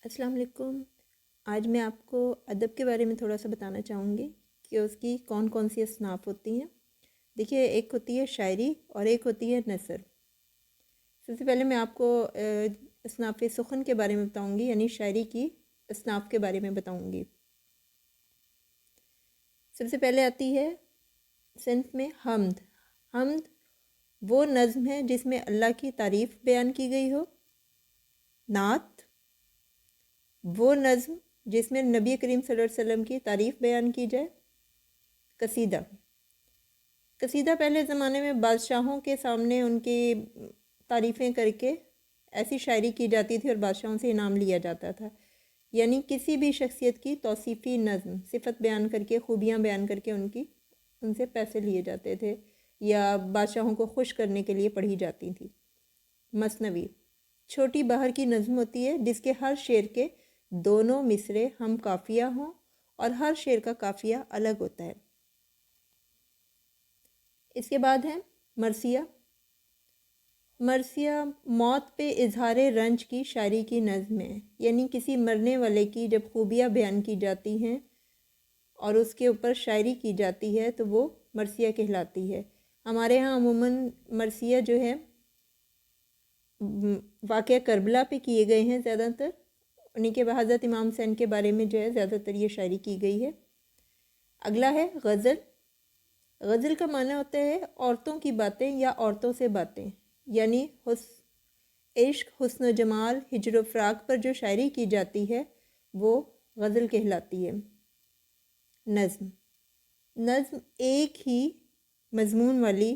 अस्सलाम वालेकुम। आज मैं आपको अदब के बारे में थोड़ा सा बताना चाहूँगी कि उसकी कौन कौन सी असनाफ़ होती हैं। देखिए, एक होती है शायरी और एक होती है नसर। सबसे पहले मैं आपको असनाफ़ सुखन के बारे में बताऊँगी, यानी शायरी की असनाफ़ के बारे में बताऊँगी। सबसे पहले आती है सिन्फ में हम्द। हम्द वो नज़्म है जिसमें अल्लाह की तारीफ़ बयान की गई हो। नात वो नज़्म जिसमें नबी करीम सल्लल्लाहु अलैहि वसल्लम की तारीफ़ बयान की जाए। कसीदा कसीदा पहले ज़माने में बादशाहों के सामने उनकी तारीफ़ें करके ऐसी शायरी की जाती थी और बादशाहों से इनाम लिया जाता था। यानी किसी भी शख्सियत की तौसीफ़ी नज़्म सिफ़त बयान करके, खूबियाँ बयान करके उनसे पैसे लिए जाते थे या बादशाहों को खुश करने के लिए पढ़ी जाती थी। मसनवी छोटी बहार की नज़्म होती है जिसके हर शेर के दोनों मिसरे हम काफ़िया हों और हर शेर का काफ़िया अलग होता है। इसके बाद है मरसिया। मरसिया मौत पे इजहार रंज की शायरी की नज़्म है, यानी किसी मरने वाले की जब खूबियाँ बयान की जाती हैं और उसके ऊपर शायरी की जाती है तो वो मरसिया कहलाती है। हमारे यहाँ अमूमन मरसिया जो है वाक़या करबला पे किए गए हैं ज़्यादातर। उन्हीं के हज़रत इमाम हुसैन के बारे में जो है ज़्यादातर ये शायरी की गई है। अगला है गज़ल। गज़ल का माना होता है औरतों की बातें या औरतों से बातें, यानी इश्क, हुस्न जमाल, हिजर फ़राक पर जो शायरी की जाती है वो गज़ल कहलाती है। नज़्म नज़्म एक ही मज़मून वाली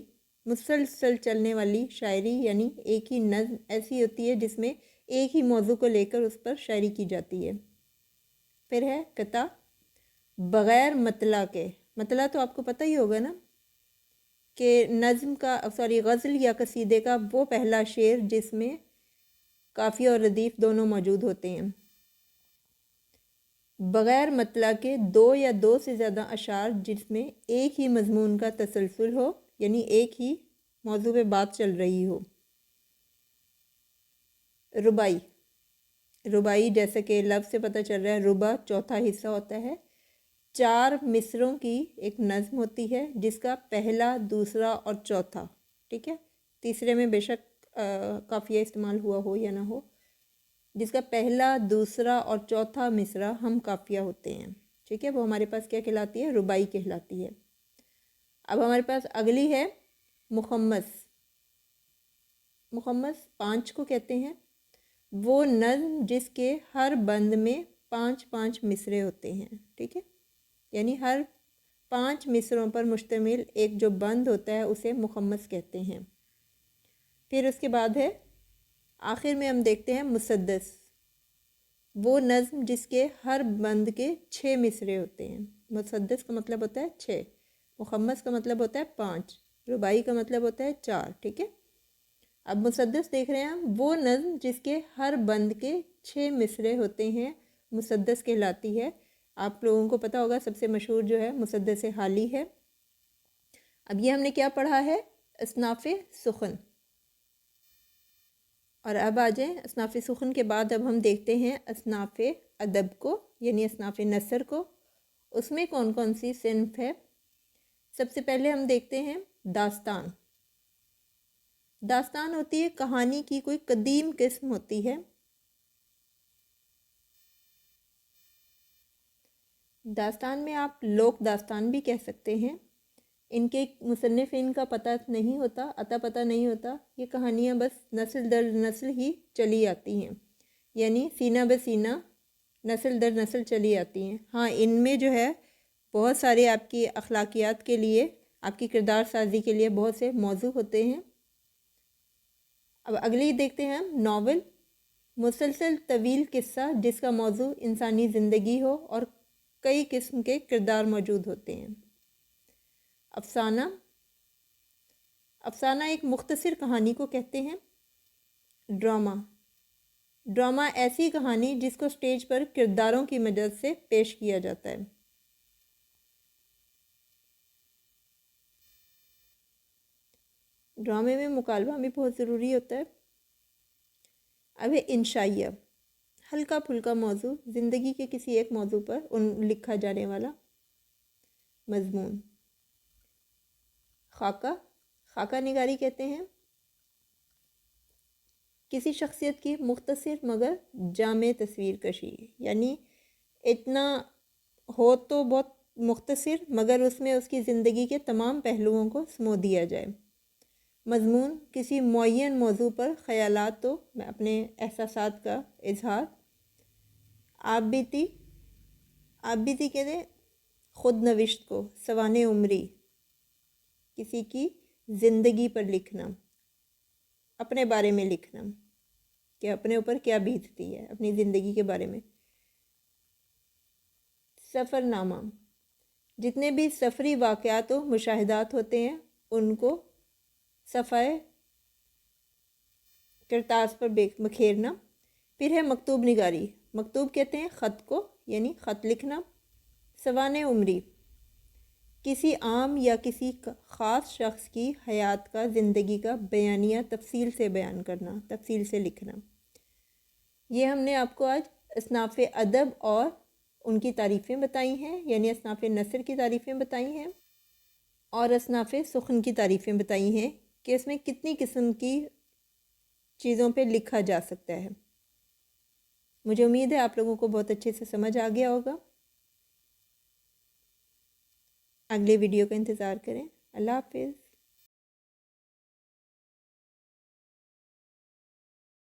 मुसलसल चलने वाली शायरी, यानी एक ही नज़्म ऐसी होती है जिसमें एक ही मौजू को लेकर उस पर शायरी की जाती है। फिर है कता बग़ैर मतला के। मतला तो आपको पता ही होगा ना कि नज़्म का गज़ल या कसीदे का वो पहला शेर जिसमें काफ़िया और रदीफ़ दोनों मौजूद होते हैं। बग़ैर मतला के दो या दो से ज़्यादा अशार जिसमें एक ही मज़मून का तसलसल हो, यानी एक ही मौजू पे बात चल रही हो। रुबाई रुबाई जैसे कि लफ्ज़ से पता चल रहा है, रुबा चौथा हिस्सा होता है। 4 मिसरों की एक नज़्म होती है जिसका पहला, दूसरा और चौथा, ठीक है, तीसरे में बेशक काफ़िया इस्तेमाल हुआ हो या ना हो, जिसका पहला, दूसरा और चौथा मिसरा हम काफ़िया होते हैं, ठीक है, वो हमारे पास क्या कहलाती है? रुबाई कहलाती है। अब हमारे पास अगली है मुखम्मस। मुखम्मस 5 को कहते हैं। वो नज़्म जिसके हर बंद में 5-5 मिसरे होते हैं, ठीक है, यानी हर 5 मिसरों पर मुश्तमिल एक जो बंद होता है उसे मुखम्मस कहते हैं। फिर उसके बाद है आखिर में हम देखते हैं मुसद्दस। वो नज़्म जिसके हर बंद के 6 मिसरे होते हैं। मुसद्दस का मतलब होता है 6, मुखम्मस का मतलब होता है 5, रुबाई का मतलब होता है 4, ठीक है। अब मुसद्दस देख रहे हैं हम, वो नज़्म जिसके हर बंद के 6 मिसरे होते हैं मुसद्दस कहलाती है। आप लोगों को पता होगा सबसे मशहूर जो है मुसद्दस हाली है। अब ये हमने क्या पढ़ा है? असनाफ़ सुखन। और अब आ जाएँ असनाफ़ सुखन के बाद अब हम देखते हैं असनाफ़ अदब को, यानी असनाफ़ नसर को। उसमें कौन कौन सी सिन्फ है? सबसे पहले हम देखते हैं दास्तान। दास्तान होती है कहानी की कोई कदीम किस्म होती है। दास्तान में आप लोक दास्तान भी कह सकते हैं। इनके मुसन्निफ़िन का पता नहीं होता, अता पता नहीं होता। ये कहानियाँ बस नस्ल दर नस्ल ही चली आती हैं, यानी सीना ब सीना नस्ल दर नस्ल चली आती हैं। हाँ, इनमें जो है बहुत सारे आपकी अखलाकियात के लिए, आपकी किरदार साजी के लिए बहुत से मौजू होते हैं। अब अगली देखते हैं हम नावल। मुसलसल तवील किस्सा जिसका मौजू इंसानी ज़िंदगी हो और कई किस्म के किरदार मौजूद होते हैं। अफसाना। अफसाना एक मुख्तसर कहानी को कहते हैं। ड्रामा। ड्रामा ऐसी कहानी जिसको स्टेज पर किरदारों की मदद से पेश किया जाता है। ड्रामे में मुकालमा भी बहुत ज़रूरी होता है। अब है इंशाइया। हल्का फुल्का मौजू, ज़िंदगी के किसी एक मौजू पर लिखा जाने वाला मजमून। खाका, खाका निगारी कहते हैं किसी शख्सियत की मुख्तसर मगर जामे तस्वीर कशी, यानी इतना हो तो बहुत मुख्तसर मगर उसमें उसकी ज़िंदगी के तमाम पहलुओं को समो दिया जाए। मजमून, किसी मुअय्यन मौजू पर ख़यालात तो अपने एहसासात का इजहार। आप बीती, आप बीती कहते ख़ुद नविश्त को। सवाने उम्री, किसी की ज़िंदगी पर लिखना, अपने बारे में लिखना कि अपने ऊपर क्या बीतती है, अपनी ज़िंदगी के बारे में। सफ़रनामा, जितने भी सफ़री वाक़यात व मुशाहिदात होते हैं उनको सफ़ाए करतास पर बखेरना। फिर है मकतूब निगारी, मकतूब कहते हैं ख़त को, यानी ख़त लिखना। सवाने उम्री, किसी आम या किसी ख़ास शख्स की हयात का, ज़िंदगी का बयानिया तफसील से बयान करना, तफसील से लिखना। ये हमने आपको आज असनाफ़ अदब और उनकी तारीफ़ें बताई हैं, यानी असनाफ़ नसर की तारीफ़ें बताई हैं और असनाफ़ सुख़न की तारीफ़ें बताई हैं कि इसमें कितनी किस्म की चीज़ों पे लिखा जा सकता है। मुझे उम्मीद है आप लोगों को बहुत अच्छे से समझ आ गया होगा। अगले वीडियो का इंतज़ार करें। अल्लाह हाफ़िज़।